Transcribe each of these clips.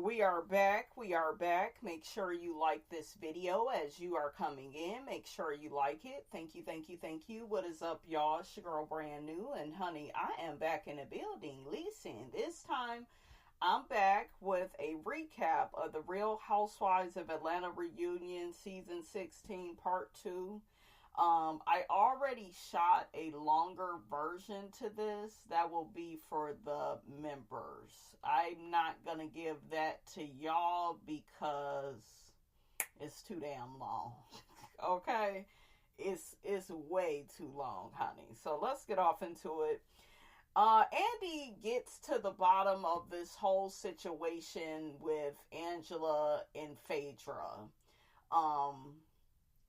We are back. We are back. Make sure you like this video as you are coming in. Make sure you like it. Thank you, thank you, thank you. What is up, y'all? It's your girl, Brand New. And honey, I am back in the building. Listen, this time I'm back with a recap of the Real Housewives of Atlanta reunion, season 16, part 2. I already shot a longer version to this that will be for the members. I'm not gonna give that to y'all because it's too damn long. Okay? It's way too long, honey. So let's get off into it. Andy gets to the bottom of this whole situation with Angela and Phaedra.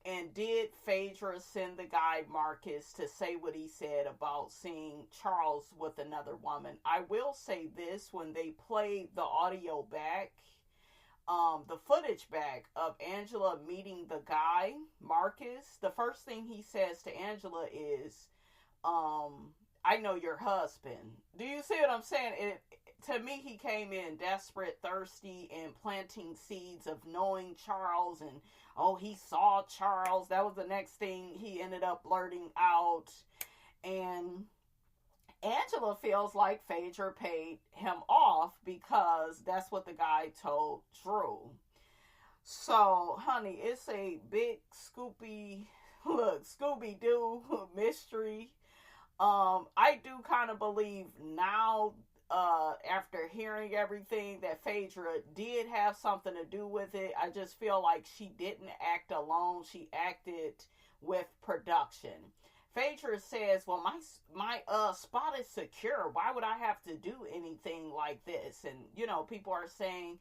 And did Phaedra send the guy Marcus to say what he said about seeing Charles with another woman? I will say this, when they played the audio back, the footage back of Angela meeting the guy, Marcus, the first thing he says to Angela is, I know your husband. Do you see what I'm saying? To me, he came in desperate, thirsty, and planting seeds of knowing Charles. And, oh, he saw Charles. That was the next thing he ended up blurting out. And Angela feels like Phaedra paid him off because that's what the guy told Drew. So, honey, it's a big Scooby-Doo mystery. I do kind of believe now, after hearing everything, that Phaedra did have something to do with it. I just feel like she didn't act alone. She acted with production. Phaedra says, well, my spot is secure. Why would I have to do anything like this? And, people are saying,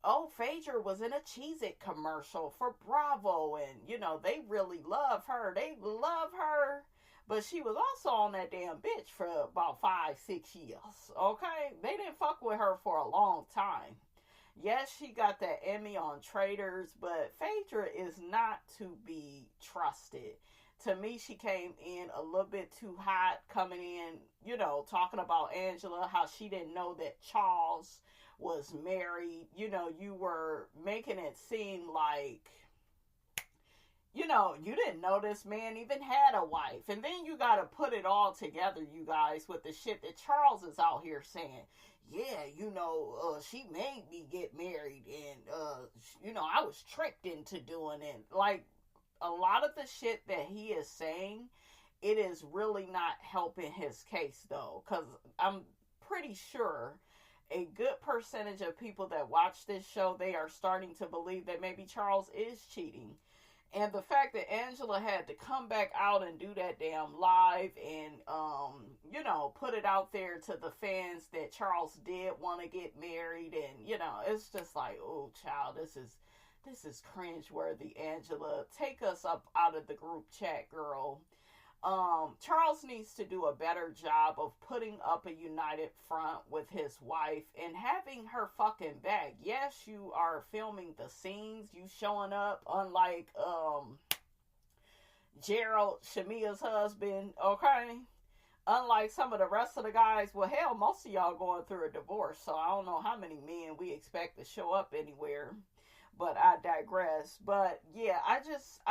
oh, Phaedra was in a Cheez-It commercial for Bravo. And, they really love her. They love her. But she was also on that damn bitch for about 5-6 years, okay? They didn't fuck with her for a long time. Yes, she got that Emmy on Traitors, but Phaedra is not to be trusted. To me, she came in a little bit too hot, coming in, talking about Angela, how she didn't know that Charles was married. You were making it seem like, you didn't know this man even had a wife. And then you got to put it all together, you guys, with the shit that Charles is out here saying. Yeah, she made me get married and, I was tricked into doing it. Like, a lot of the shit that he is saying, it is really not helping his case, though. Because I'm pretty sure a good percentage of people that watch this show, they are starting to believe that maybe Charles is cheating. And the fact that Angela had to come back out and do that damn live and, put it out there to the fans that Charles did want to get married. And, it's just like, oh, child, this is cringeworthy, Angela. Take us up out of the group chat, girl. Charles needs to do a better job of putting up a united front with his wife and having her fucking back. Yes, you are filming the scenes, you showing up, unlike Gerald, Shamia's husband, okay? Unlike some of the rest of the guys, well, hell, most of y'all going through a divorce, so I don't know how many men we expect to show up anywhere. But I digress. But yeah, I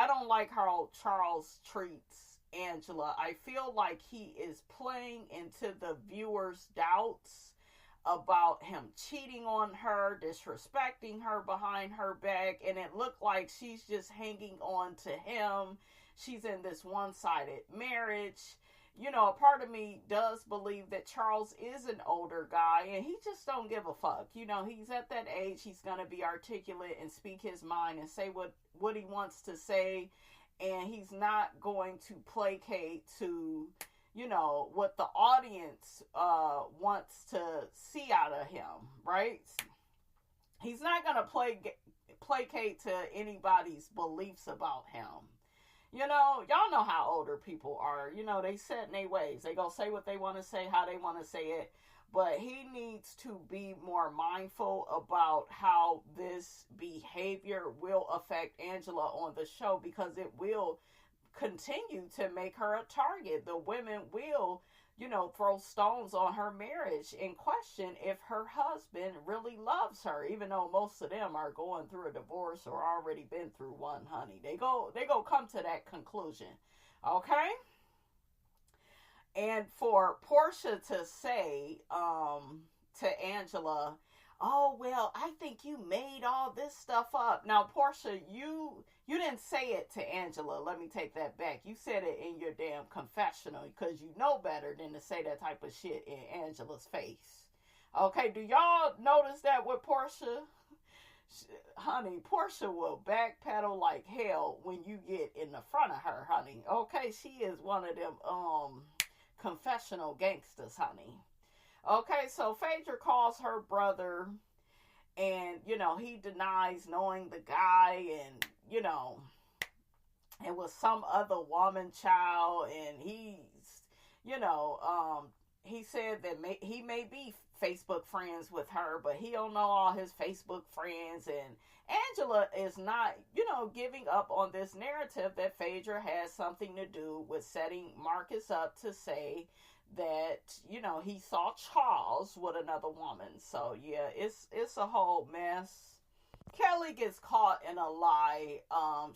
don't like how Charles treats Angela. I feel like he is playing into the viewers' doubts about him cheating on her, disrespecting her behind her back, and it looked like she's just hanging on to him. She's in this one-sided marriage. A part of me does believe that Charles is an older guy and he just don't give a fuck. He's at that age, he's going to be articulate and speak his mind and say what he wants to say. And he's not going to placate to, what the audience wants to see out of him, right? He's not going to placate to anybody's beliefs about him. Y'all know how older people are. They set in their ways. They go say what they want to say, how they want to say it. But he needs to be more mindful about how this behavior will affect Angela on the show, because it will continue to make her a target. The women will throw stones on her marriage and question if her husband really loves her, even though most of them are going through a divorce or already been through one, honey. They go come to that conclusion. Okay? And for Portia to say to Angela, oh, well, I think you made all this stuff up. Now, Portia, you didn't say it to Angela. Let me take that back. You said it in your damn confessional because you know better than to say that type of shit in Angela's face. Okay, do y'all notice that with Portia? Honey, Portia will backpedal like hell when you get in the front of her, honey. Okay, she is one of them confessional gangsters, honey. Okay, so Phaedra calls her brother, and, he denies knowing the guy, and, it was some other woman child, and he said that he may be Facebook friends with her, but he don't know all his Facebook friends, and Angela is not, giving up on this narrative that Phaedra has something to do with setting Marcus up to say that, he saw Charles with another woman. So, yeah, it's a whole mess. Kelly gets caught in a lie.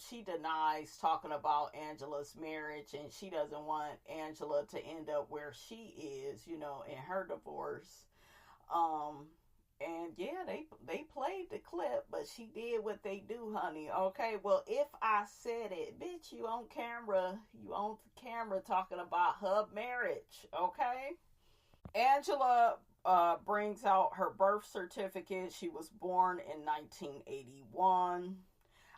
She denies talking about Angela's marriage, and she doesn't want Angela to end up where she is, in her divorce. And yeah, they played the clip, but she did what they do, honey. Okay, well, if I said it, bitch, you on camera talking about her marriage, okay? Angela brings out her birth certificate. She was born in 1981.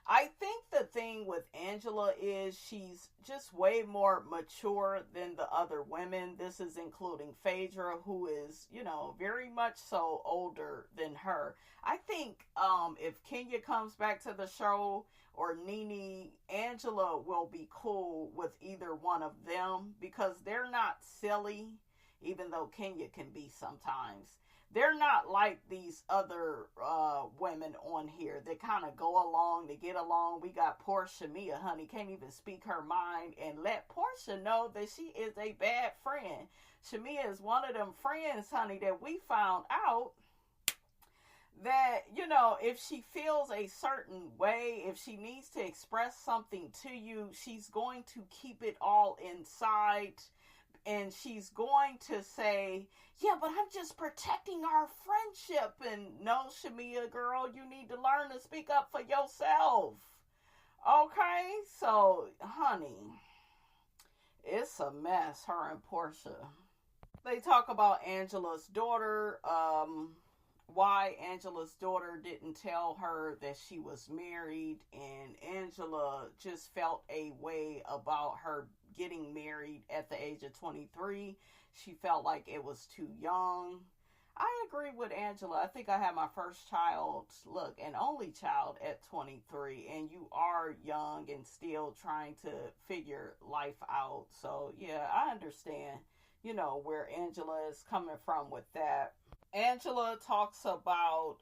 I think the thing with Angela is she's just way more mature than the other women. This is including Phaedra, who is, very much so older than her. I think if Kenya comes back to the show or Nene, Angela will be cool with either one of them because they're not silly, even though Kenya can be sometimes. They're not like these other women on here that kind of go along to get along. We got poor Shamia, honey, can't even speak her mind and let Portia know that she is a bad friend. Shamia is one of them friends, honey, that we found out that, if she feels a certain way, if she needs to express something to you, she's going to keep it all inside. And she's going to say, yeah, but I'm just protecting our friendship. And no, Shamia, girl, you need to learn to speak up for yourself. Okay? So, honey, it's a mess, her and Portia. They talk about Angela's daughter, why Angela's daughter didn't tell her that she was married. And Angela just felt a way about her getting married at the age of 23. She felt like it was too young. I agree with Angela. I think I had my first child, an only child at 23, and you are young and still trying to figure life out. So, yeah, I understand, where Angela is coming from with that. Angela talks about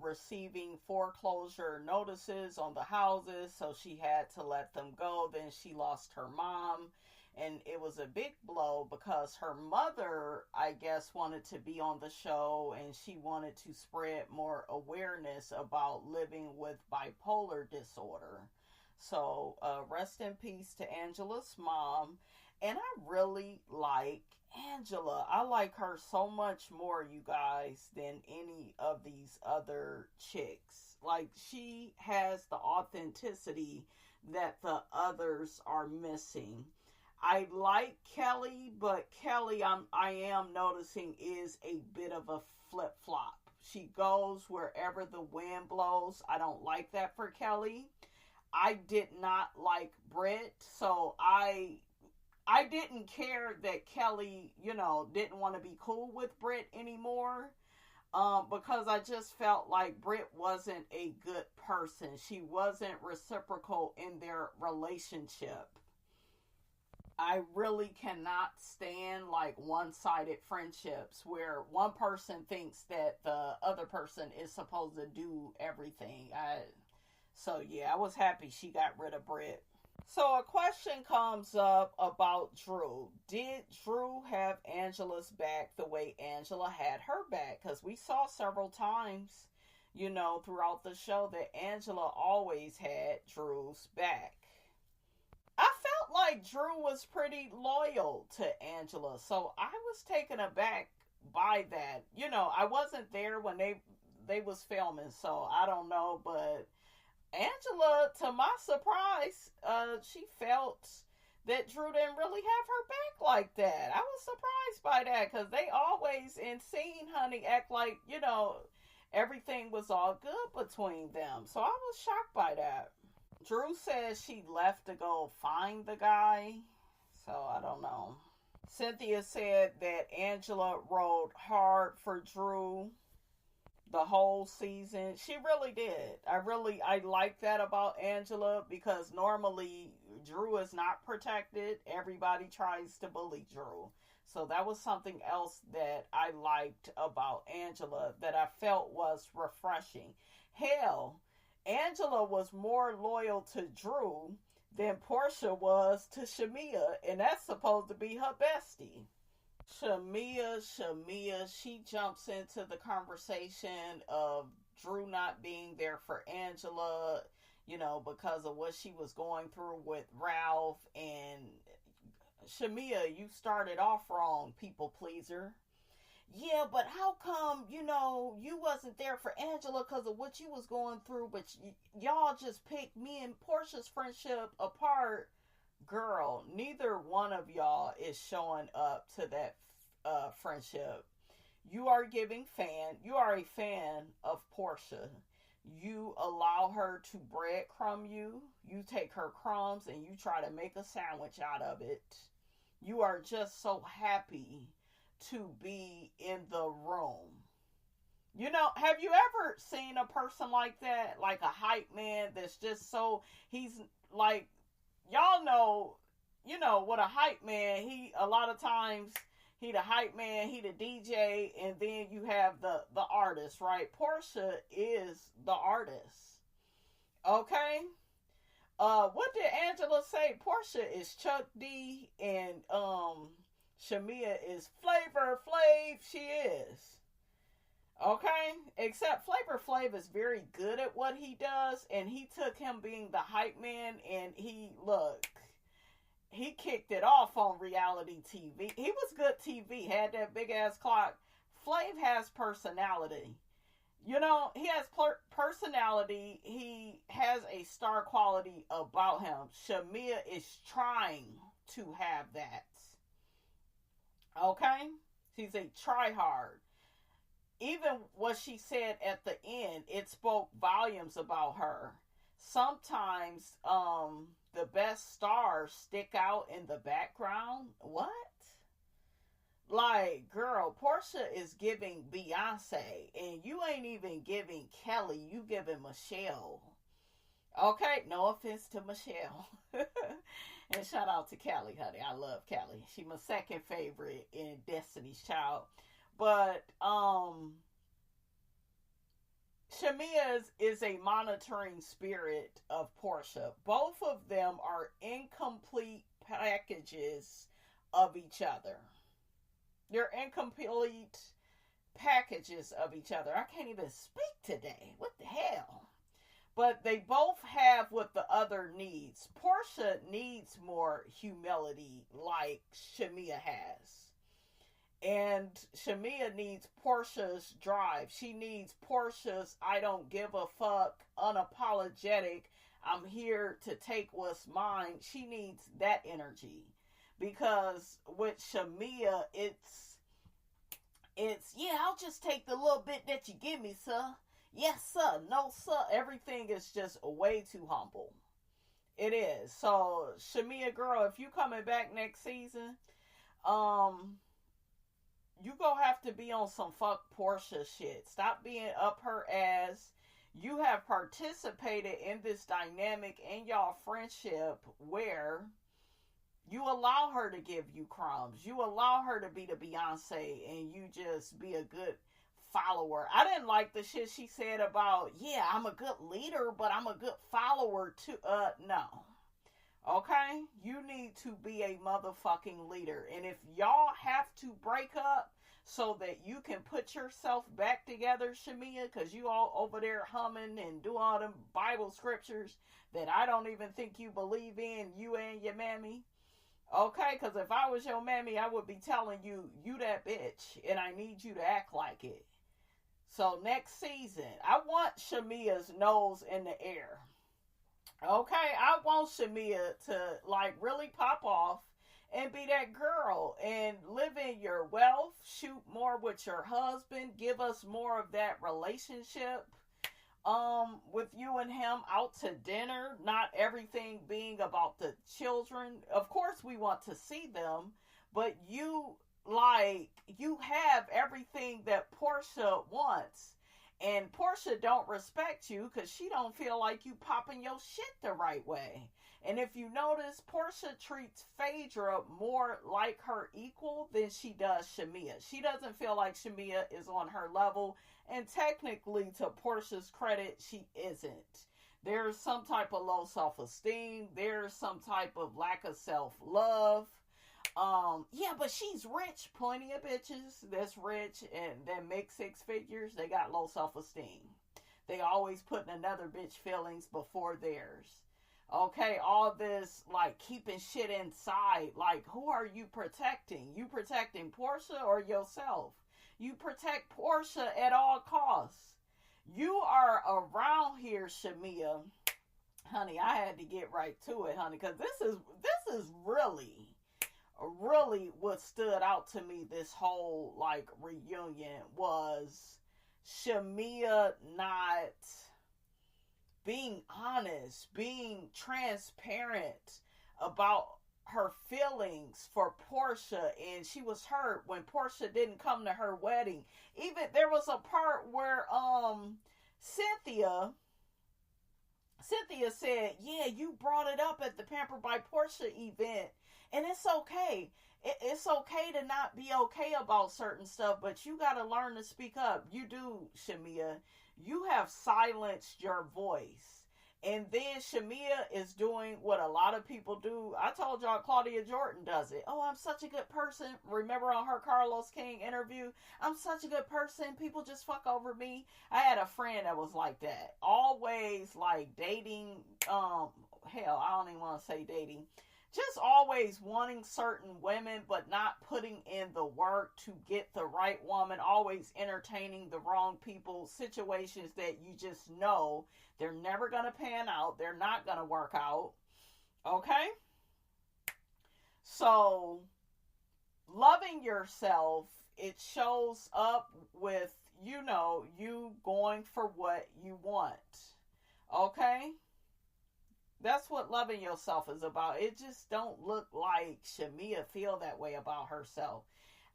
receiving foreclosure notices on the houses, so she had to let them go. Then she lost her mom, and it was a big blow because her mother, I guess, wanted to be on the show, and she wanted to spread more awareness about living with bipolar disorder. So, rest in peace to Angela's mom. And I really like Angela. I like her so much more, you guys, than any of these other chicks. Like, she has the authenticity that the others are missing. I like Kelly, but Kelly, I am noticing, is a bit of a flip-flop. She goes wherever the wind blows. I don't like that for Kelly. I did not like Britt, so I didn't care that Kelly, didn't want to be cool with Britt anymore, because I just felt like Britt wasn't a good person. She wasn't reciprocal in their relationship. I really cannot stand one-sided friendships where one person thinks that the other person is supposed to do everything. So yeah, I was happy she got rid of Britt. So a question comes up about Drew. Did Drew have Angela's back the way Angela had her back? Because we saw several times, throughout the show that Angela always had Drew's back. I felt like Drew was pretty loyal to Angela, so I was taken aback by that. I wasn't there when they was filming, so I don't know, but Angela, to my surprise, she felt that Drew didn't really have her back like that. I was surprised by that because they always, in scene, honey, act like, everything was all good between them. So I was shocked by that. Drew says she left to go find the guy. So I don't know. Cynthia said that Angela rode hard for Drew the whole season. She really did. I like that about Angela because normally Drew is not protected. Everybody tries to bully Drew. So that was something else that I liked about Angela that I felt was refreshing. Hell, Angela was more loyal to Drew than Portia was to Shamia, and that's supposed to be her bestie. Shamia, she jumps into the conversation of Drew not being there for Angela, because of what she was going through with Ralph. And Shamia, you started off wrong, people pleaser. Yeah, but how come, you wasn't there for Angela because of what you was going through, but y'all just picked me and Portia's friendship apart? Girl, neither one of y'all is showing up to that friendship. You are a fan of Portia. You allow her to breadcrumb you. You take her crumbs and you try to make a sandwich out of it. You are just so happy to be in the room. Have you ever seen a person like that? Like a hype man that's just so, he's like, y'all know, what a hype man, a lot of times, he the hype man, he the DJ, and then you have the artist, right? Portia is the artist. Okay? What did Angela say? Portia is Chuck D and Shamia is Flavor Flav. She is. Okay? Except Flavor Flav is very good at what he does, and he took him being the hype man, and he kicked it off on reality TV. He was good TV, had that big ass clock. Flav has personality. He has personality. He has a star quality about him. Shamia is trying to have that. Okay? She's a tryhard. Even what she said at the end, it spoke volumes about her. Sometimes the best stars stick out in the background. What? Like, girl, Portia is giving Beyonce, and you ain't even giving Kelly, you giving Michelle. Okay, no offense to Michelle. And shout out to Kelly, honey. I love Kelly. She's my second favorite in Destiny's Child. But Shamia is a monitoring spirit of Portia. Both of them are incomplete packages of each other. They're incomplete packages of each other. I can't even speak today. What the hell? But they both have what the other needs. Portia needs more humility like Shamia has. And Shamia needs Portia's drive. She needs Portia's I don't give a fuck, unapologetic, I'm here to take what's mine. She needs that energy. Because with Shamia, it's yeah, I'll just take the little bit that you give me, sir. Yes, sir. No, sir. Everything is just way too humble. It is. So, Shamia, girl, if you coming back next season, you gonna have to be on some fuck Portia shit. Stop being up her ass. You have participated in this dynamic in y'all friendship where you allow her to give you crumbs. You allow her to be the Beyonce and you just be a good follower. I didn't like the shit she said about, yeah, I'm a good leader, but I'm a good follower too. No. Okay? You need to be a motherfucking leader. And if y'all have to break up so that you can put yourself back together, Shamia, because you all over there humming and do all them Bible scriptures that I don't even think you believe in, you and your mammy. Okay? Because if I was your mammy, I would be telling you, you that bitch, and I need you to act like it. So next season, I want Shamia's nose in the air. Okay, I want Shamia to like really pop off and be that girl and live in your wealth, shoot more with your husband, give us more of that relationship with you and him out to dinner, not everything being about the children. Of course we want to see them, but you have everything that Portia wants. And Portia don't respect you because she don't feel like you popping your shit the right way. And if you notice, Portia treats Phaedra more like her equal than she does Shamia. She doesn't feel like Shamia is on her level. And technically, to Portia's credit, she isn't. There's some type of low self-esteem. There's some type of lack of self-love. Yeah, but she's rich. Plenty of bitches that's rich and that make six figures, they got low self-esteem. They always putting another bitch feelings before theirs. Okay, all this, like, keeping shit inside. Like, who are you protecting? You protecting Portia or yourself? You protect Portia at all costs. You are around here, Shamia. Honey, I had to get right to it, honey, because this is really what stood out to me this whole like reunion was Shamia not being honest, being transparent about her feelings for Portia, and she was hurt when Portia didn't come to her wedding. Even there was a part where Cynthia said, yeah, you brought it up at the Pampered by Portia event. And it's okay. It's okay to not be okay about certain stuff, but you got to learn to speak up. You do, Shamia. You have silenced your voice. And then Shamia is doing what a lot of people do. I told y'all Claudia Jordan does it. Oh, I'm such a good person. Remember on her Carlos King interview? I'm such a good person. People just fuck over me. I had a friend that was like that. Always like dating. Hell, I don't even want to say dating. Just always wanting certain women, but not putting in the work to get the right woman. Always entertaining the wrong people. Situations that you just know they're never going to pan out. They're not going to work out. Okay? So, loving yourself, it shows up with, you going for what you want. Okay? That's what loving yourself is about. It just don't look like Shamia feel that way about herself.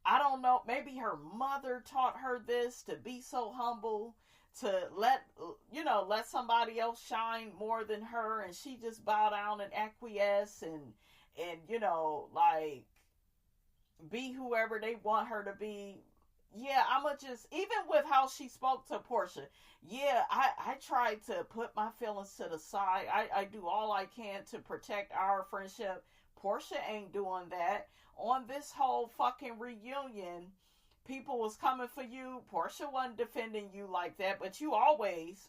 I don't know. Maybe her mother taught her this, to be so humble, to let somebody else shine more than her, and she just bow down and acquiesce and be whoever they want her to be. Yeah, I'ma just, even with how she spoke to Portia, yeah, I tried to put my feelings to the side. I do all I can to protect our friendship. Portia ain't doing that. On this whole fucking reunion, people was coming for you. Portia wasn't defending you like that, but you always,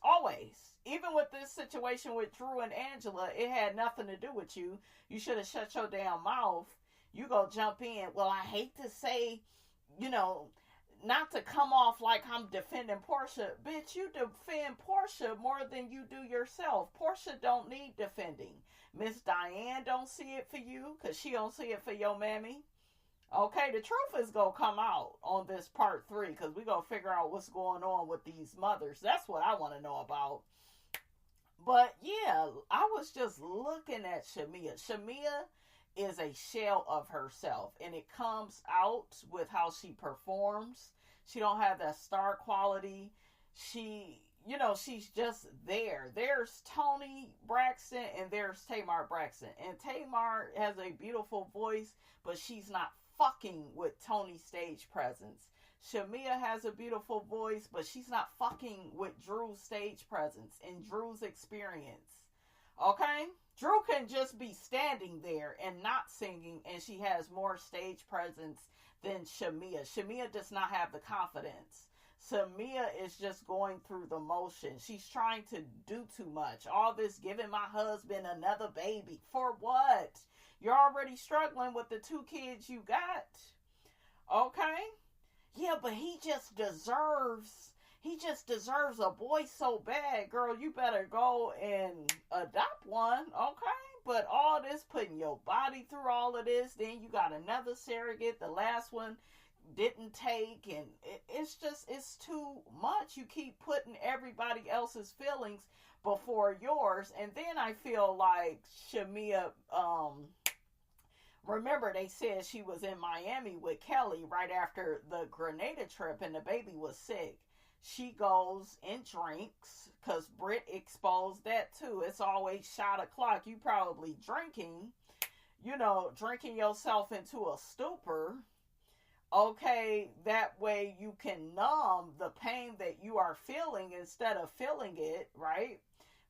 even with this situation with Drew and Angela, it had nothing to do with you. You should have shut your damn mouth. You go jump in. Well, I hate to say, not to come off like I'm defending Portia. Bitch, you defend Portia more than you do yourself. Portia don't need defending. Miss Diane don't see it for you because she don't see it for your mammy. Okay, the truth is going to come out on this part 3 because we going to figure out what's going on with these mothers. That's what I want to know about. But yeah, I was just looking at Shamia. Shamia is a shell of herself, and it comes out with how she performs. She don't have that star quality. She's just there. There's Toni Braxton and there's Tamar Braxton, and Tamar has a beautiful voice, but she's not fucking with Toni's stage presence. Shamia has a beautiful voice, but she's not fucking with Drew's stage presence and Drew's experience. Okay? Drew can just be standing there and not singing, and she has more stage presence than Shamia. Shamia does not have the confidence. Shamia is just going through the motion. She's trying to do too much. All this giving my husband another baby. For what? You're already struggling with the 2 kids you got. Okay? Yeah, but he just deserves a boy so bad. Girl, you better go and adopt one. Okay? But all this, putting your body through all of this, then you got another surrogate. The last one didn't take, and it's too much. You keep putting everybody else's feelings before yours. And then I feel like Shamia, remember they said she was in Miami with Kelly right after the Grenada trip, and the baby was sick. She goes and drinks, because Britt exposed that too. It's always shot o'clock. You probably drinking yourself into a stupor. Okay, that way you can numb the pain that you are feeling instead of feeling it, right?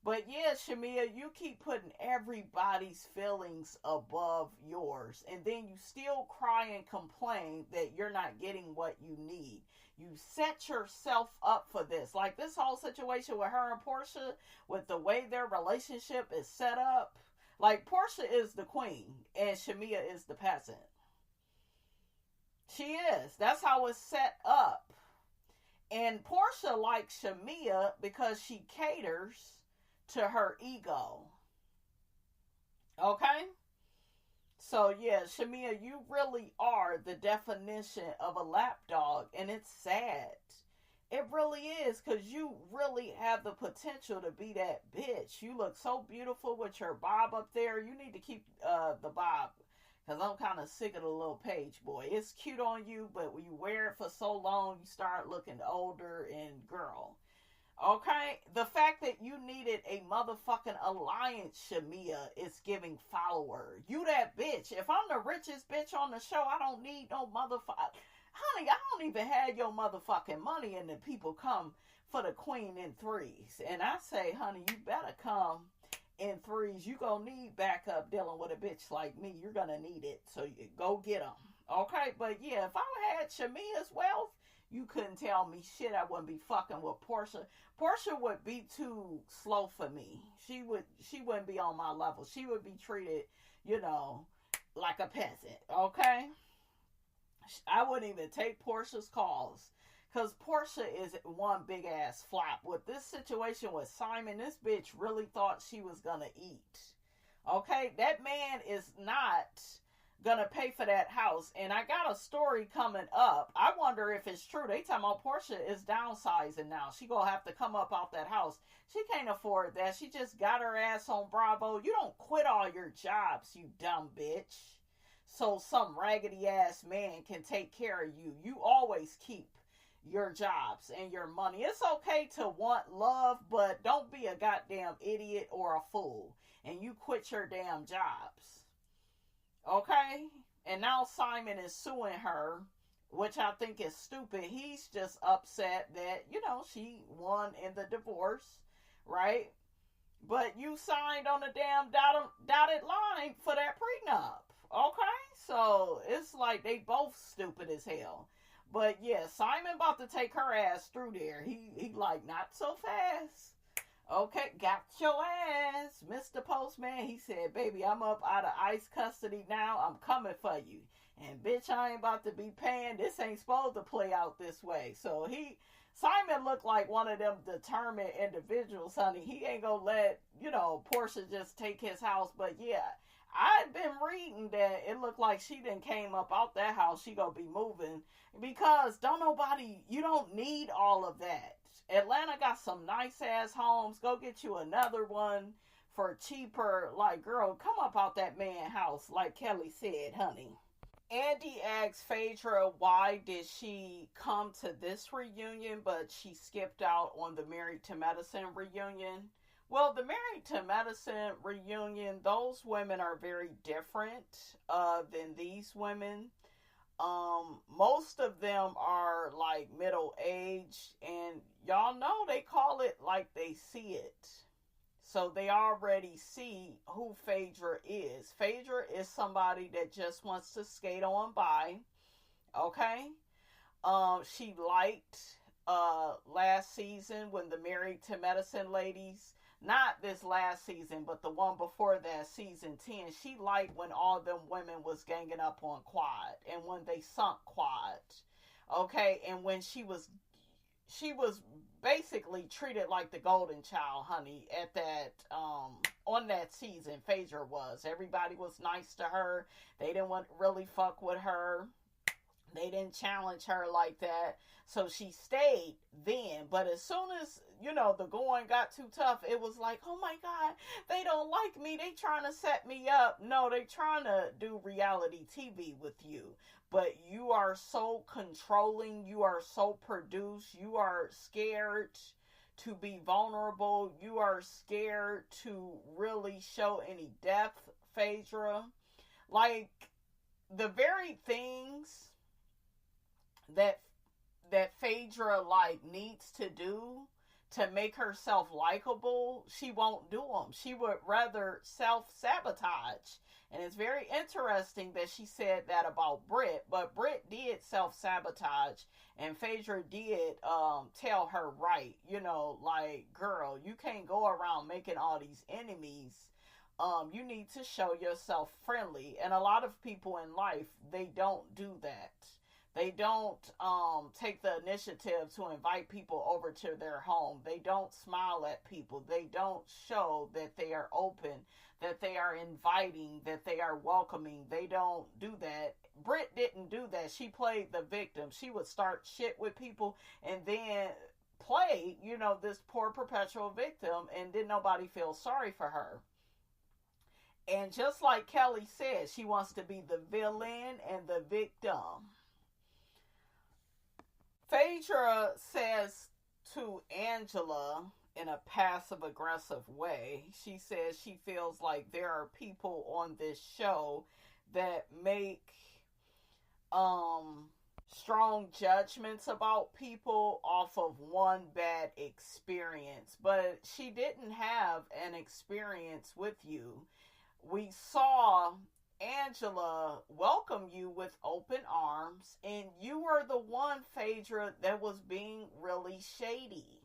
But yeah, Shamia, you keep putting everybody's feelings above yours, and then you still cry and complain that you're not getting what you need. You set yourself up for this. Like this whole situation with her and Portia, with the way their relationship is set up, like Portia is the queen and Shamia is the peasant. She is. That's how it's set up. And Portia likes Shamia because she caters to her ego. Okay? So yeah, Shamia, you really are the definition of a lapdog, and it's sad. It really is, because you really have the potential to be that bitch. You look so beautiful with your bob up there. You need to keep the bob, because I'm kind of sick of the little page boy. It's cute on you, but when you wear it for so long, you start looking older and girl. Okay? The fact that you needed a motherfucking alliance, Shamia, is giving follower. You that bitch. If I'm the richest bitch on the show, I don't need no motherfucker. Honey, I don't even have your motherfucking money, and the people come for the queen in 3s. And I say, honey, you better come in 3s. You gonna need backup dealing with a bitch like me. You're gonna need it. So you go get them. Okay? But yeah, if I had Shamia's wealth, you couldn't tell me shit. I wouldn't be fucking with Portia. Portia would be too slow for me. She wouldn't be on my level. She would be treated, like a peasant. Okay? I wouldn't even take Portia's calls, because Portia is one big ass flop. With this situation with Simon, this bitch really thought she was gonna eat. Okay? That man is not gonna pay for that house. And I got a story coming up. I wonder if it's true. They talking about Portia is downsizing now. She gonna have to come up out that house. She can't afford that. She just got her ass on Bravo. You don't quit all your jobs, you dumb bitch, so some raggedy ass man can take care of you. You always keep your jobs and your money. It's okay to want love, but don't be a goddamn idiot or a fool and you quit your damn jobs. Okay? And now Simon is suing her, which I think is stupid. He's just upset that, she won in the divorce, right? But you signed on a damn dotted line for that prenup. Okay? So it's like they both stupid as hell. But yeah, Simon about to take her ass through there. He like, not so fast. Okay, got your ass, Mr. Postman. He said, baby, I'm up out of ICE custody now. I'm coming for you. And bitch, I ain't about to be paying. This ain't supposed to play out this way. So Simon looked like one of them determined individuals, honey. He ain't gonna let, Portia just take his house. But yeah, I've been reading that it looked like she done came up out that house. She gonna be moving, because you don't need all of that. Atlanta got some nice ass homes. Go get you another one for cheaper. Like, girl, come up out that man house, like Kelly said, honey. Andy asked Phaedra why did she come to this reunion, but she skipped out on the Married to Medicine reunion. Well, the Married to Medicine reunion, those women are very different than these women. Most of them are like middle aged, and y'all know they call it like they see it. So they already see who Phaedra is. Phaedra is somebody that just wants to skate on by. Okay? She liked last season when the Married to Medicine ladies, not this last season, but the one before that, season 10, she liked when all them women was ganging up on Quad and when they sunk Quad. Okay? And when she was basically treated like the golden child, honey, at that on that season. Phaedra was. Everybody was nice to her. They didn't want really fuck with her. They didn't challenge her like that. So she stayed then. But as soon as, the going got too tough, it was like, oh my God, they don't like me. They trying to set me up. No, they trying to do reality TV with you. But you are so controlling. You are so produced. You are scared to be vulnerable. You are scared to really show any depth, Phaedra. Like, the very things that Phaedra needs to do to make herself likable, she won't do them. She would rather self-sabotage. And it's very interesting that she said that about Britt, but Britt did self-sabotage, and Phaedra did tell her right, girl, you can't go around making all these enemies. You need to show yourself friendly. And a lot of people in life, they don't do that. They don't take the initiative to invite people over to their home. They don't smile at people. They don't show that they are open, that they are inviting, that they are welcoming. They don't do that. Britt didn't do that. She played the victim. She would start shit with people and then play, this poor perpetual victim, and didn't nobody feel sorry for her. And just like Kelly said, she wants to be the villain and the victim. Phaedra says to Angela in a passive-aggressive way, she says she feels like there are people on this show that make strong judgments about people off of one bad experience. But she didn't have an experience with you. We saw Angela welcome you with open arms, and you were the one, Phaedra, that was being really shady.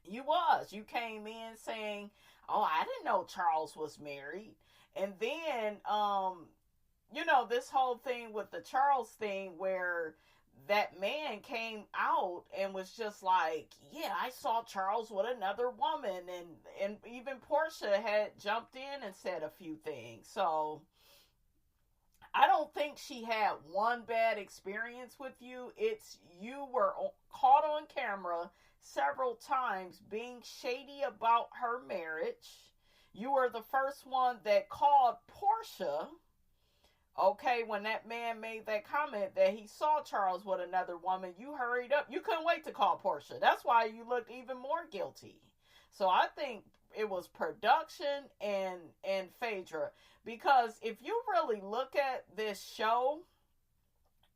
You was. You came in saying, oh, I didn't know Charles was married. And then, this whole thing with the Charles thing where that man came out and was just like, yeah, I saw Charles with another woman. And even Portia had jumped in and said a few things. So I don't think she had one bad experience with you. It's you were caught on camera several times being shady about her marriage. You were the first one that called Portia. Okay, when that man made that comment that he saw Charles with another woman, you hurried up. You couldn't wait to call Portia. That's why you looked even more guilty. So I think it was production and Phaedra. Because if you really look at this show,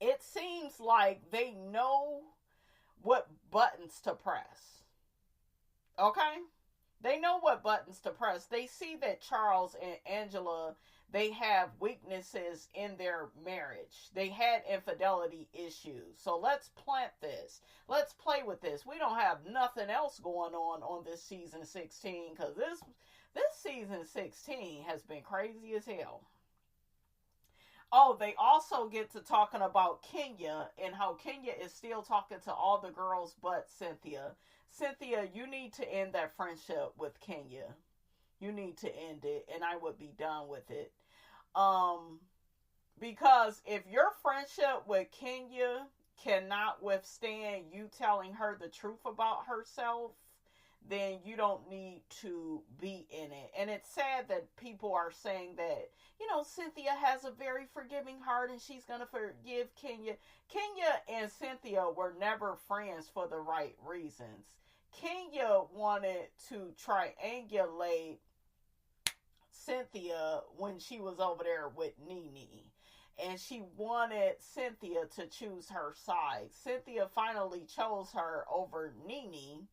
it seems like they know what buttons to press. Okay? They know what buttons to press. They see that Charles and Angela, they have weaknesses in their marriage. They had infidelity issues. So let's plant this. Let's play with this. We don't have nothing else going on this season 16, because this season 16 has been crazy as hell. Oh, they also get to talking about Kenya and how Kenya is still talking to all the girls but Cynthia. Cynthia, you need to end that friendship with Kenya. You need to end it, and I would be done with it. Because if your friendship with Kenya cannot withstand you telling her the truth about herself, then you don't need to be in it. And it's sad that people are saying that, Cynthia has a very forgiving heart and she's going to forgive Kenya. Kenya and Cynthia were never friends for the right reasons. Kenya wanted to triangulate Cynthia when she was over there with Nene. And she wanted Cynthia to choose her side. Cynthia finally chose her over Nene.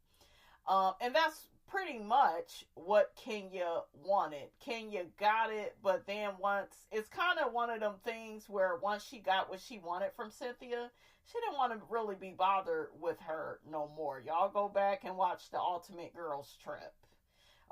And that's pretty much what Kenya wanted. Kenya got it, but then once, it's kind of one of them things where once she got what she wanted from Cynthia, she didn't want to really be bothered with her no more. Y'all go back and watch the Ultimate Girls Trip.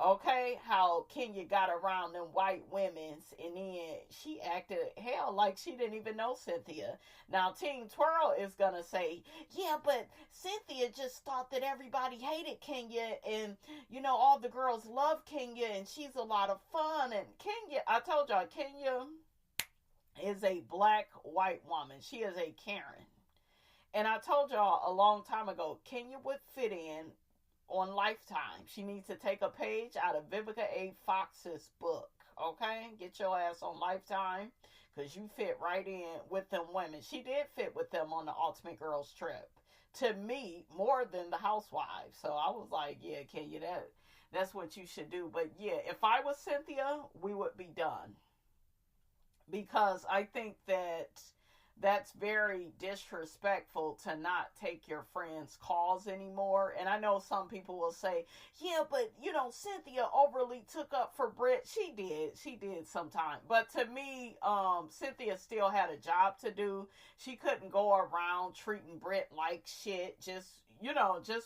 Okay, how Kenya got around them white women's, and then she acted hell like she didn't even know Cynthia. Now Team Twirl is gonna say, yeah, but Cynthia just thought that everybody hated Kenya, and you know all the girls love Kenya, and she's a lot of fun. And Kenya, I told y'all, Kenya is a black white woman. She is a Karen, and I told y'all a long time ago, Kenya would fit in on Lifetime. She needs to take a page out of Vivica A. Fox's book. Okay? Get your ass on Lifetime, because you fit right in with them women. She did fit with them on the Ultimate Girls Trip. To me, more than the Housewives. So I was like, yeah, Kenya, that's what you should do. But yeah, if I was Cynthia, we would be done. Because I think that's very disrespectful to not take your friends' calls anymore. And I know some people will say, yeah, but, you know, Cynthia overly took up for Britt. She did sometimes. But to me, Cynthia still had a job to do. She couldn't go around treating Britt like shit just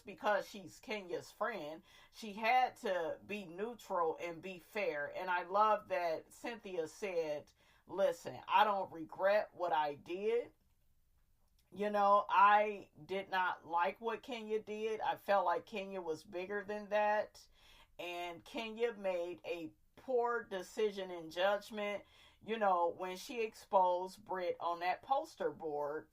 because she's Kenya's friend. She had to be neutral and be fair. And I love that Cynthia said, listen, I don't regret what I did. You know, I did not like what Kenya did. I felt like Kenya was bigger than that. And Kenya made a poor decision in judgment, you know, when she exposed Britt on that poster board,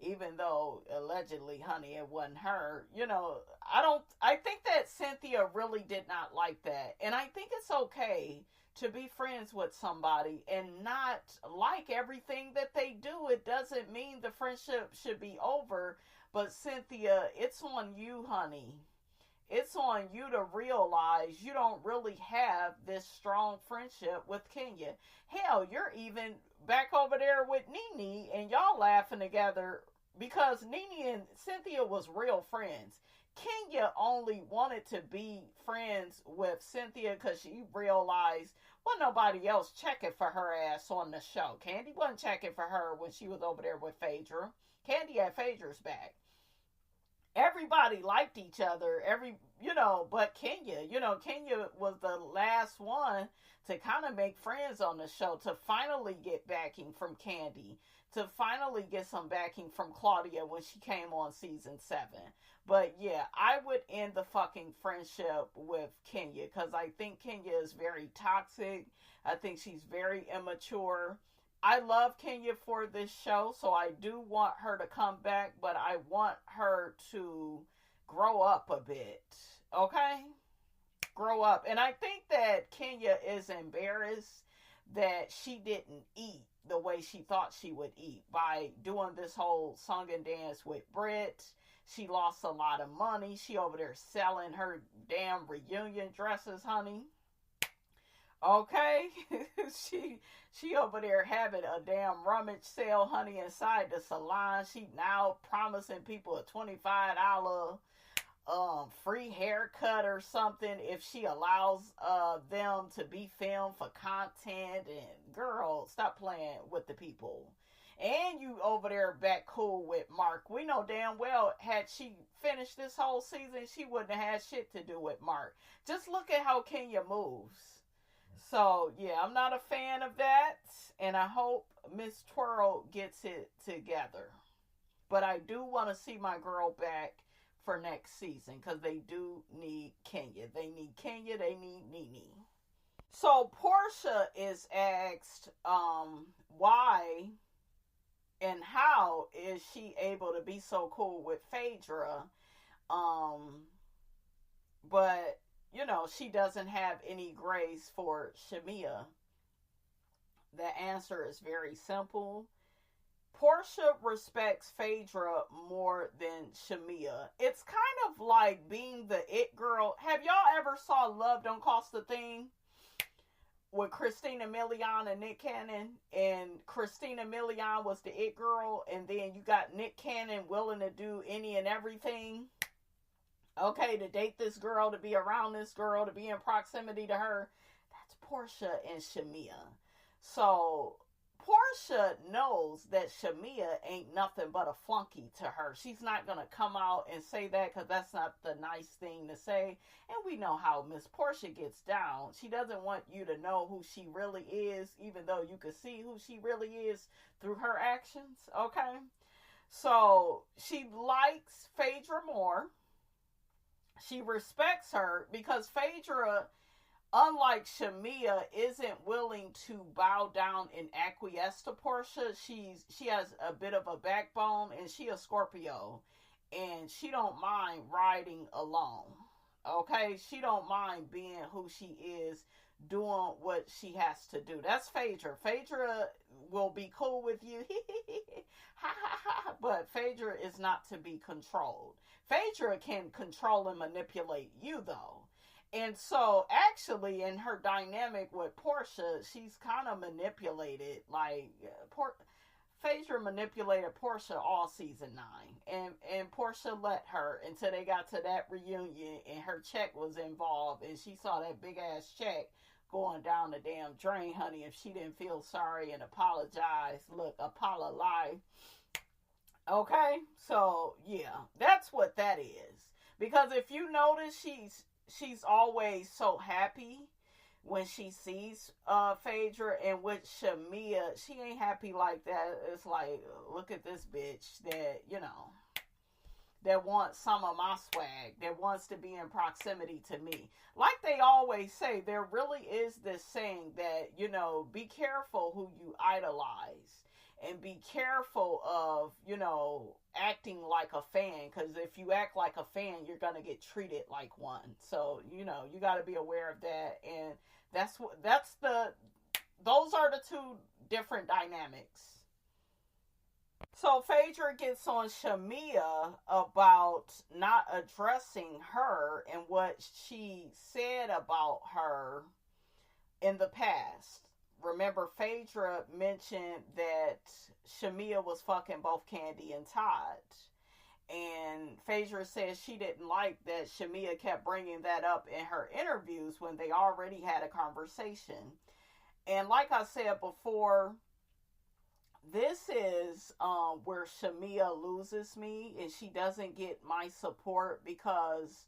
even though allegedly, honey, it wasn't her. You know, I think that Cynthia really did not like that. And I think it's okay to be friends with somebody and not like everything that they do. It doesn't mean the friendship should be over. But Cynthia, it's on you, honey. It's on you to realize you don't really have this strong friendship with Kenya. Hell, you're even back over there with Nene and y'all laughing together because Nene and Cynthia was real friends. Kenya only wanted to be friends with Cynthia because she realized wasn't nobody else checking for her ass on the show. Candy wasn't checking for her when she was over there with Phaedra. Candy had Phaedra's back. Everybody liked each other, but Kenya, Kenya was the last one to kind of make friends on the show, to finally get backing from Candy, to finally get some backing from Claudia when she came on season 7. But yeah, I would end the fucking friendship with Kenya because I think Kenya is very toxic. I think she's very immature. I love Kenya for this show, so I do want her to come back, but I want her to grow up a bit, okay? Grow up. And I think that Kenya is embarrassed that she didn't eat the way she thought she would eat by doing this whole song and dance with Britt. She lost a lot of money. She over there selling her damn reunion dresses, honey. Okay? she over there having a damn rummage sale, honey, inside the salon. She now promising people a $25 free haircut or something if she allows them to be filmed for content. And girl, stop playing with the people. And you over there back cool with Mark. We know damn well had she finished this whole season, she wouldn't have had shit to do with Mark. Just look at how Kenya moves. So, yeah, I'm not a fan of that. And I hope Miss Twirl gets it together. But I do want to see my girl back for next season because they do need Kenya. They need Kenya. They need Nene. So, Portia is asked why and how is she able to be so cool with Phaedra, but, she doesn't have any grace for Shamia? The answer is very simple. Portia respects Phaedra more than Shamia. It's kind of like being the it girl. Have y'all ever saw Love Don't Cost a Thing? With Christina Milian and Nick Cannon, and Christina Milian was the it girl, and then you got Nick Cannon willing to do any and everything. Okay, to date this girl, to be around this girl, to be in proximity to her. That's Portia and Shamea. So Portia knows that Shamea ain't nothing but a flunky to her. She's not going to come out and say that because that's not the nice thing to say. And we know how Miss Portia gets down. She doesn't want you to know who she really is, even though you can see who she really is through her actions. Okay? So she likes Phaedra more. She respects her because Phaedra, unlike Shamea, isn't willing to bow down and acquiesce to Portia. She has a bit of a backbone, and she a Scorpio, and she don't mind riding alone. Okay, she don't mind being who she is, doing what she has to do. That's Phaedra. Phaedra will be cool with you, but Phaedra is not to be controlled. Phaedra can control and manipulate you, though. And so, actually, in her dynamic with Portia, she's kind of manipulated. Like, Phaedra manipulated Portia all season 9. And Portia let her until they got to that reunion and her check was involved. And she saw that big-ass check going down the damn drain, honey. If she didn't feel sorry and apologize, look, apologize. Okay? So, yeah, that's what that is. Because if you notice, she's always so happy when she sees Phaedra, and with Shamea, she ain't happy like that. It's like, look at this bitch that, that wants some of my swag, that wants to be in proximity to me. Like they always say, there really is this saying that, be careful who you idolize. And be careful of, acting like a fan. Because if you act like a fan, you're going to get treated like one. So, you got to be aware of that. And those are the two different dynamics. So Phaedra gets on Shamea about not addressing her and what she said about her in the past. Remember, Phaedra mentioned that Shamea was fucking both Candy and Todd. And Phaedra says she didn't like that Shamea kept bringing that up in her interviews when they already had a conversation. And like I said before, this is where Shamea loses me and she doesn't get my support because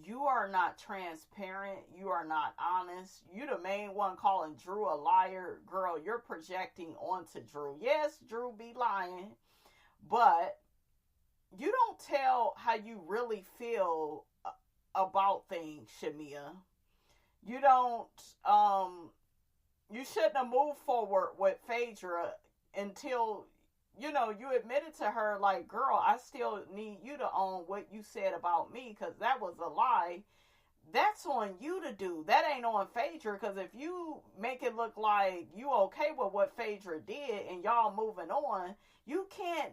you are not transparent. You are not honest. You the main one calling Drew a liar. Girl, you're projecting onto Drew. Yes, Drew be lying. But you don't tell how you really feel about things, Shamea. You don't, you shouldn't have moved forward with Phaedra until, you admitted to her, like, girl, I still need you to own what you said about me, because that was a lie. That's on you to do. That ain't on Phaedra, because if you make it look like you okay with what Phaedra did and y'all moving on, you can't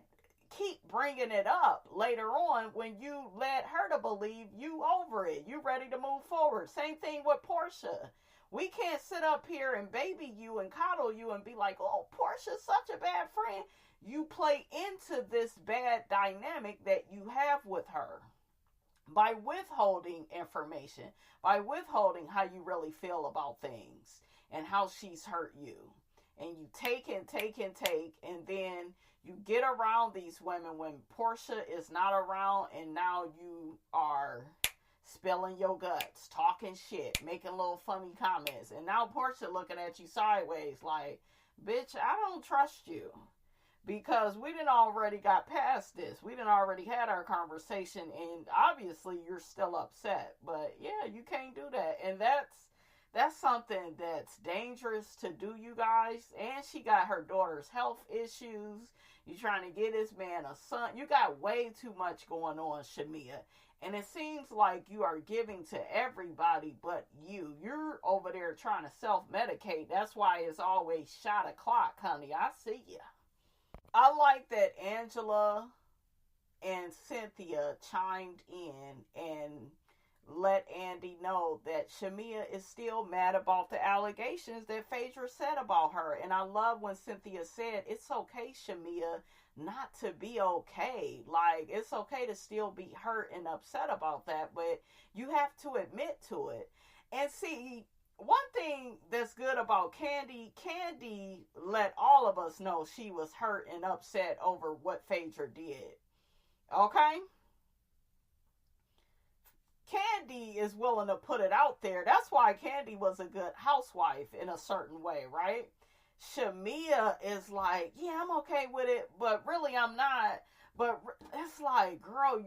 keep bringing it up later on when you led her to believe you over it. You ready to move forward. Same thing with Portia. We can't sit up here and baby you and coddle you and be like, oh, Portia's such a bad friend. You play into this bad dynamic that you have with her by withholding information, by withholding how you really feel about things and how she's hurt you. And you take, and then you get around these women when Portia is not around, and now you are spilling your guts, talking shit, making little funny comments. And now Portia looking at you sideways like, bitch, I don't trust you. Because we done already got past this. We done already had our conversation, and obviously you're still upset. But yeah, you can't do that. And that's something that's dangerous to do, you guys. And she got her daughter's health issues. You trying to get this man a son. You got way too much going on, Shamea. And it seems like you are giving to everybody but you. You're over there trying to self-medicate. That's why it's always shot o'clock, honey. I see ya. I like that Angela and Cynthia chimed in and let Andy know that Shamea is still mad about the allegations that Phaedra said about her. And I love when Cynthia said, it's okay, Shamea, not to be okay. Like, it's okay to still be hurt and upset about that, but you have to admit to it. And see, one thing that's good about Candy let all of us know she was hurt and upset over what Phaedra did. Okay? Candy is willing to put it out there. That's why Candy was a good housewife in a certain way, right? Shamia is like, yeah, I'm okay with it, but really I'm not. But it's like, girl,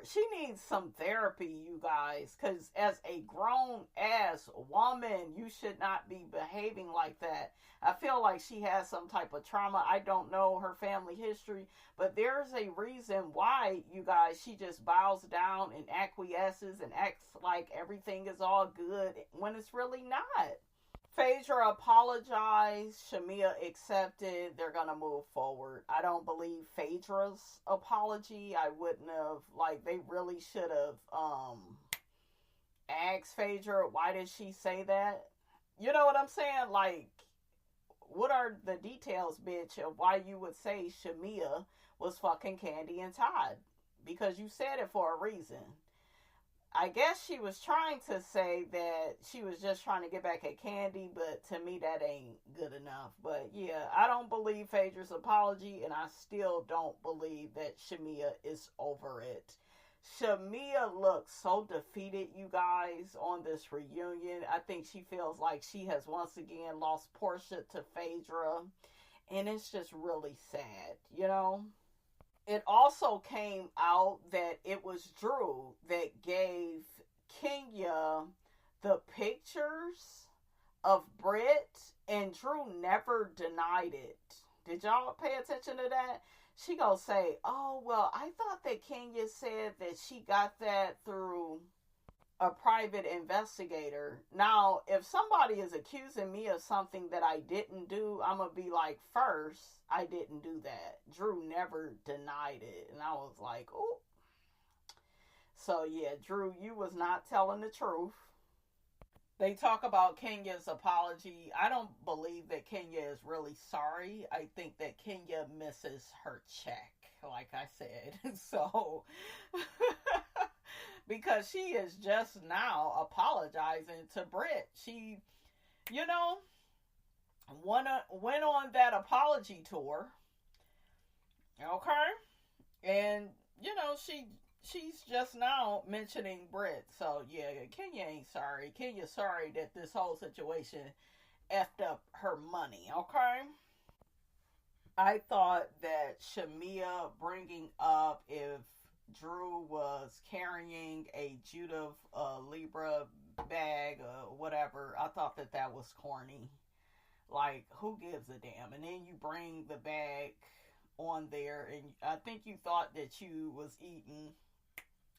she needs some therapy, you guys, because as a grown ass woman, you should not be behaving like that. I feel like she has some type of trauma. I don't know her family history, but there's a reason why, you guys, she just bows down and acquiesces and acts like everything is all good when it's really not. Phaedra apologized. Shamia accepted. They're going to move forward. I don't believe Phaedra's apology. I wouldn't have, like, they really should have asked Phaedra, why did she say that? You know what I'm saying? Like, what are the details, bitch, of why you would say Shamia was fucking Candy and Todd? Because you said it for a reason. I guess she was trying to say that she was just trying to get back at Candy, but to me that ain't good enough. But yeah, I don't believe Phaedra's apology, and I still don't believe that Shamia is over it. Shamia looks so defeated, you guys, on this reunion. I think she feels like she has once again lost Portia to Phaedra, and it's just really sad, you know? It also came out that it was Drew that gave Kenya the pictures of Britt, and Drew never denied it. Did y'all pay attention to that? She gonna say, oh, well, I thought that Kenya said that she got that through a private investigator. Now, if somebody is accusing me of something that I didn't do, I'm gonna be like, first, I didn't do that. Drew never denied it. And I was like, oh. So yeah, Drew, you was not telling the truth. They talk about Kenya's apology. I don't believe that Kenya is really sorry. I think that Kenya misses her check, like I said. So because she is just now apologizing to Britt. She, you know, went on that apology tour. Okay? And, you know, she's just now mentioning Britt. So, yeah, Kenya ain't sorry. Kenya's sorry that this whole situation effed up her money. Okay? I thought that Shamia bringing up if Drew was carrying a Judith Libra bag or whatever, I thought that was corny. Like, who gives a damn? And then you bring the bag on there, and I think you thought that you was eating.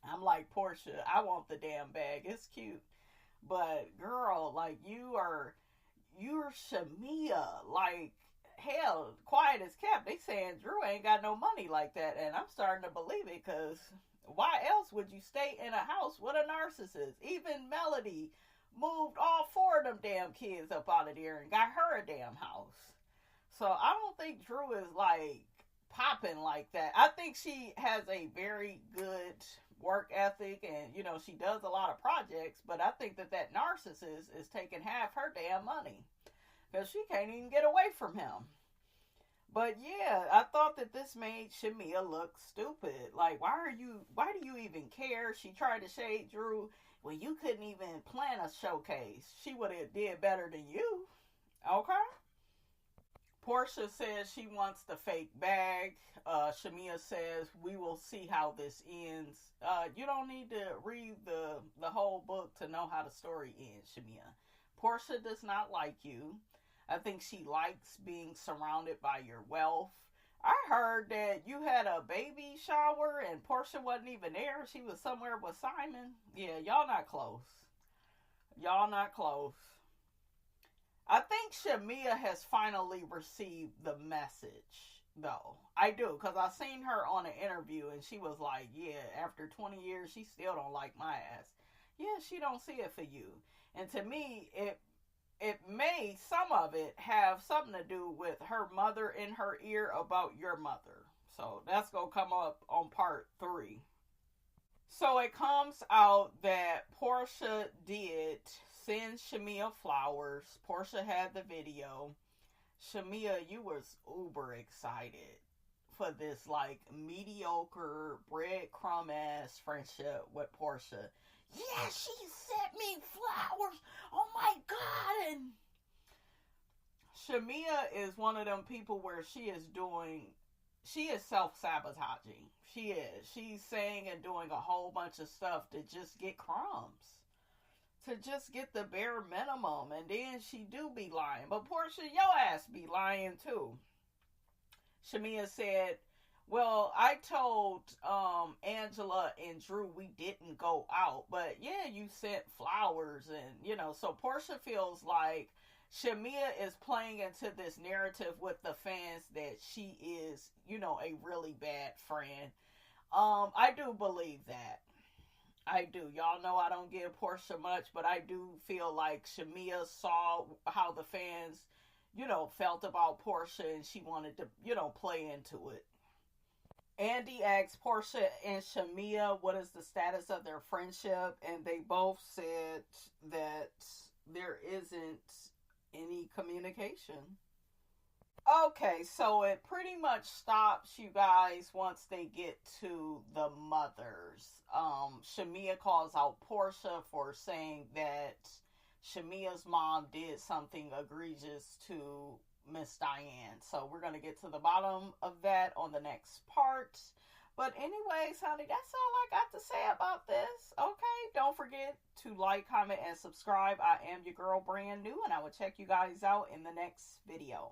I'm like, Portia, I want the damn bag. It's cute. But, girl, like, you're Shamia. Like, hell, quiet as kept. They saying Drew ain't got no money like that, and I'm starting to believe it, because why else would you stay in a house with a narcissist? Even Melody moved all 4 of them damn kids up out of there and got her a damn house. So I don't think Drew is like popping like that. I think she has a very good work ethic, and you know, she does a lot of projects, but I think that narcissist is taking half her damn money, because she can't even get away from him. But yeah, I thought that this made Shamia look stupid. Like, why do you even care? She tried to shade Drew when you couldn't even plan a showcase. She would have did better than you. Okay? Portia says she wants the fake bag. Shamia says, we will see how this ends. You don't need to read the whole book to know how the story ends, Shamia. Portia does not like you. I think she likes being surrounded by your wealth. I heard that you had a baby shower and Portia wasn't even there. She was somewhere with Simon. Yeah, y'all not close. Y'all not close. I think Shamia has finally received the message, though. I do, because I seen her on an interview and she was like, yeah, after 20 years, she still don't like my ass. Yeah, she don't see it for you. And to me, it may, some of it, have something to do with her mother in her ear about your mother. So that's going to come up on part 3. So it comes out that Portia did send Shamea flowers. Portia had the video. Shamea, you was uber excited for this like mediocre breadcrumb ass friendship with Portia. Yeah, she sent me flowers. Oh my God. And Shamea is one of them people where she is self-sabotaging. She is. She's saying and doing a whole bunch of stuff to just get crumbs. To just get the bare minimum. And then she do be lying. But Portia, your ass be lying too. Shamea said, well, I told Angela and Drew we didn't go out. But yeah, you sent flowers. And, so Portia feels like Shamea is playing into this narrative with the fans that she is, a really bad friend. I do believe that. I do. Y'all know I don't give Portia much, but I do feel like Shamea saw how the fans, felt about Portia, and she wanted to, play into it. Andy asked Portia and Shamea what is the status of their friendship, and they both said that there isn't any communication. Okay, so it pretty much stops, you guys, once they get to the mothers. Shamea calls out Portia for saying that Shamea's mom did something egregious to Miss Diane. So we're going to get to the bottom of that on the next part. But anyways, honey, that's all I got to say about this. Okay, don't forget to like, comment, and subscribe. I am your girl, brand new, and I will check you guys out in the next video.